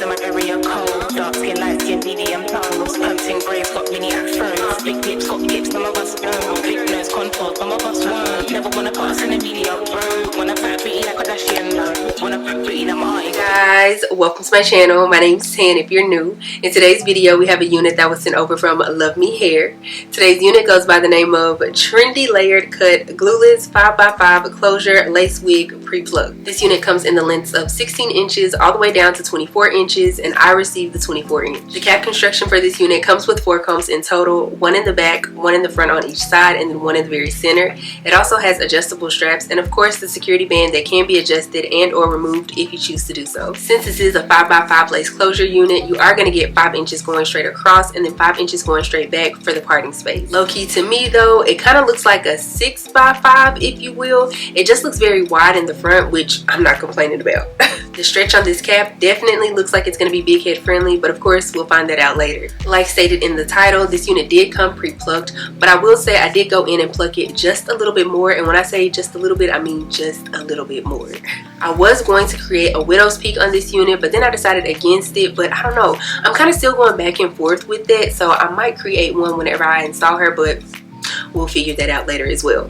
in my area cold. Dark skin, light skin, medium tones. Pumping braids, got mini afros. Big lips, got hips, some of us don't. Big nose, contours, some of us won't. Never wanna put us in a medium road. Wanna put pretty like a Kardashian, no. Wanna put pretty like my guys, welcome to my channel. My name's Tan if you're new. In today's video, we have a unit that was sent over from LuvMe Hair. Today's unit goes by the name of Trendy Layered Cut Glueless 5x5 Closure Lace Wig Pre-Plucked. This unit comes in the lengths of 16 inches all the way down to 24 inches, and I received the 24 inch. The cap construction for this unit comes with 4 combs in total, one in the back, one in the front on each side, and then one in the very center. It also has adjustable straps and of course the security band that can be adjusted and or removed if you choose to do so. Since this is a 5x5 lace closure unit, you are going to get 5 inches going straight across and then 5 inches going straight back for the parting space. Low key to me though, it kind of looks like a 6x5 if you will. It just looks very wide in the front, which I'm not complaining about. The stretch on this cap definitely looks like it's going to be big head friendly, but of course we'll find that out later. Like stated in the title, this unit did come pre-plucked, but I will say I did go in and pluck it just a little bit more, and when I say just a little bit, I mean just a little bit more. I was going to create a widow's peak on this unit, but then I decided against it. But I don't know, I'm kind of still going back and forth with that, so I might create one whenever I install her, but we'll figure that out later as well.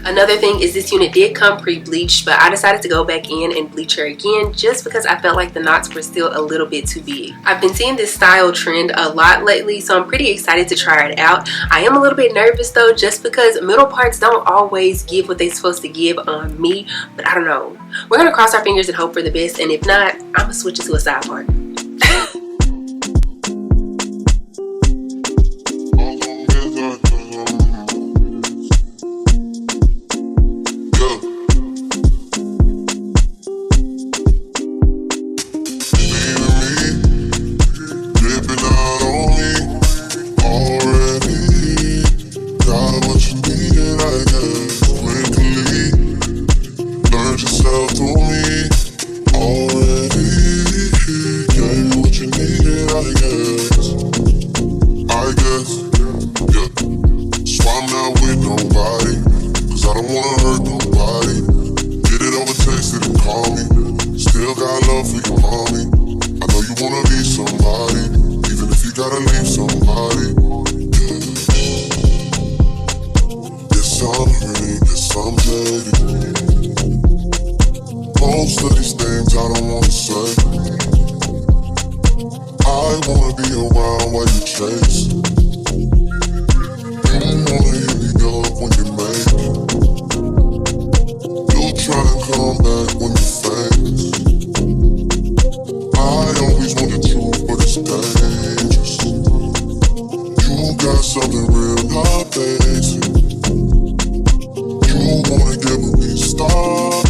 Another thing is this unit did come pre-bleached, but I decided to go back in and bleach her again just because I felt like the knots were still a little bit too big. I've been seeing this style trend a lot lately, so I'm pretty excited to try it out. I am a little bit nervous though, just because middle parts don't always give what they're supposed to give on me, but I don't know. We're gonna cross our fingers and hope for the best, and if not, I'm gonna switch it to a side part. Most of these things I don't wanna say. I wanna be around while you chase. You wanna hit me up when you make it. You try to come back when you famous. I always want the truth, but it's dangerous. You got something real, not basic. You wanna get with me, stop.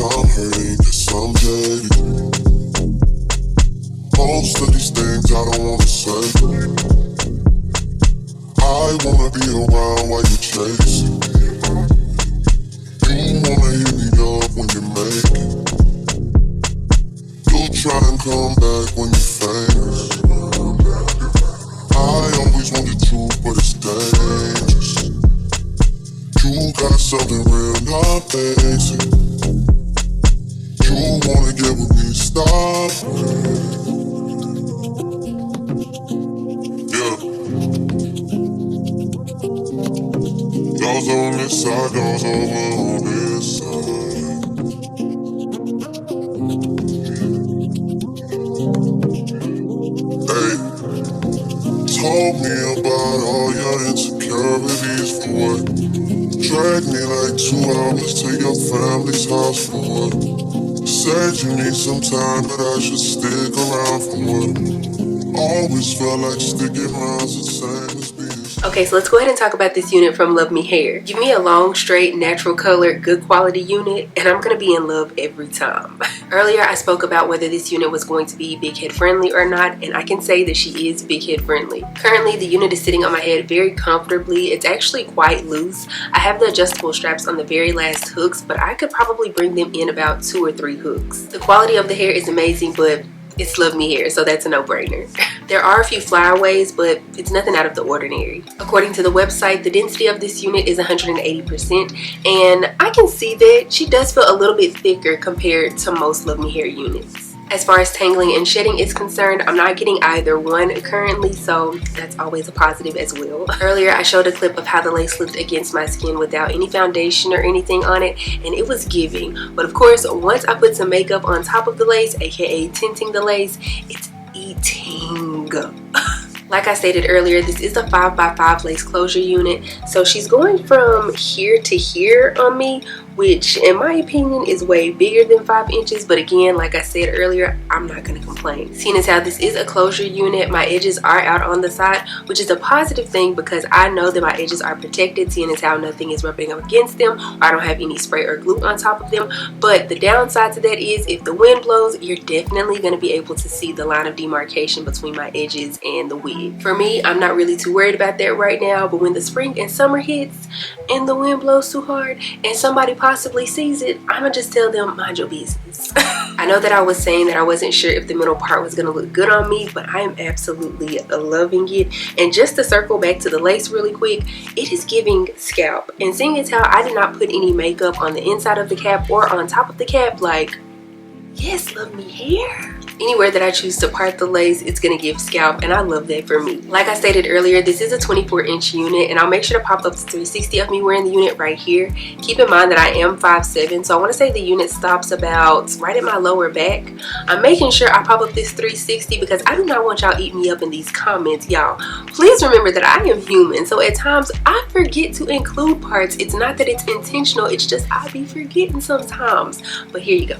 I'm hurting, yes I'm jaded. Most of these things I don't wanna say. I wanna be around while you chase. You wanna hit me up when you make it. You'll try and come back when you're famous. I always want the truth, but it's dangerous. You got something real, not basic. You wanna get with me, stop. Yeah. Goes on this side, goes over on this side. Hey, told me about all your insecurities for what? Dragged me like 2 hours to your family's house for what? Said you need some time, but I should stick around for what? Always felt like sticking around's the same as being. Okay, so let's go ahead and talk about this unit from LuvMe Hair. Give me a long, straight, natural colored, good quality unit, and I'm gonna be in love every time. Earlier, I spoke about whether this unit was going to be big head friendly or not, and I can say that she is big head friendly. Currently, the unit is sitting on my head very comfortably. It's actually quite loose. I have the adjustable straps on the very last hooks, but I could probably bring them in about 2 or 3 hooks. The quality of the hair is amazing, but It's LuvMe hair, so that's a no-brainer. There are a few flyaways, but it's nothing out of the ordinary. According to the website, the density of this unit is 180%, and I can see that she does feel a little bit thicker compared to most LuvMe hair units. As far as tangling and shedding is concerned, I'm not getting either one currently, so that's always a positive as well. Earlier, I showed a clip of how the lace looked against my skin without any foundation or anything on it, and it was giving. But of course, once I put some makeup on top of the lace, aka tinting the lace, it's eating. Like I stated earlier, this is a 5x5 lace closure unit, so she's going from here to here on me, which in my opinion is way bigger than 5 inches. But again, like I said earlier, I'm not going to complain. Seeing as how this is a closure unit, my edges are out on the side, which is a positive thing because I know that my edges are protected, seeing as how nothing is rubbing up against them, or I don't have any spray or glue on top of them. But the downside to that is if the wind blows, you're definitely going to be able to see the line of demarcation between my edges and the wig. For me, I'm not really too worried about that right now, but when the spring and summer hits and the wind blows too hard and somebody possibly sees it, I'ma just tell them, mind your business. I know that I was saying that I wasn't sure if the middle part was gonna look good on me, but I am absolutely loving it. And just to circle back to the lace really quick, it is giving scalp. And seeing as how I did not put any makeup on the inside of the cap or on top of the cap, like, yes, LuvMe hair. Anywhere that I choose to part the lace, it's gonna give scalp, and I love that for me. Like I stated earlier, this is a 24-inch unit, and I'll make sure to pop up to 360 of me wearing the unit right here. Keep in mind that I am 5'7", so I want to say the unit stops about right at my lower back. I'm making sure I pop up this 360 because I do not want y'all eat me up in these comments, y'all. Please remember that I am human, so at times I forget to include parts. It's not that it's intentional, it's just I be forgetting sometimes. But here you go.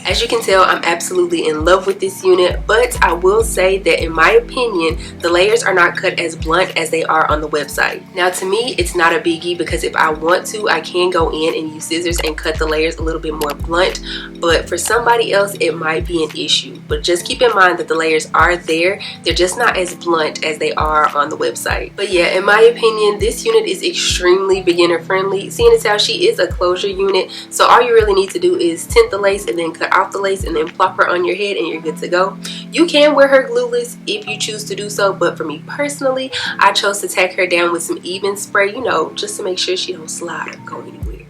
As you can tell, I'm absolutely in love with this unit, but I will say that in my opinion, the layers are not cut as blunt as they are on the website. Now to me, it's not a biggie because if I want to, I can go in and use scissors and cut the layers a little bit more blunt, but for somebody else, it might be an issue. But just keep in mind that the layers are there, they're just not as blunt as they are on the website. But yeah, in my opinion, this unit is extremely beginner friendly, seeing as how she is a closure unit, so all you really need to do is tint the lace and then cut off the lace and then plop her on your head and you're good to go. You can wear her glueless if you choose to do so, but for me personally, I chose to tack her down with some even spray, you know, just to make sure she don't slide or go anywhere.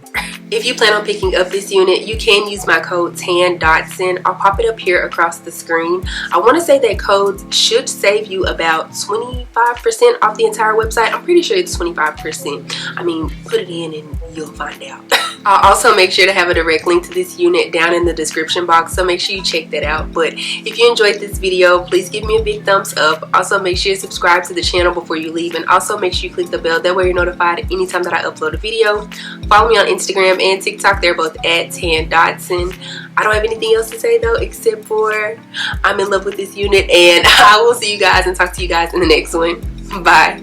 If you plan on picking up this unit, you can use my code Dotson. I'll pop it up here across the screen. I want to say that codes should save you about 25% off the entire website. I'm pretty sure it's 25%. I mean, put it in and you'll find out. I'll also make sure to have a direct link to this unit down in the description box, so make sure you check that out. But if you enjoyed this video, please give me a big thumbs up. Also make sure you subscribe to the channel before you leave, and also make sure you click the bell, that way you're notified anytime that I upload a video. Follow me on Instagram and TikTok, they're both at Dotson. I don't have anything else to say though, except for I'm in love with this unit, and I will see you guys and talk to you guys in the next one. Bye.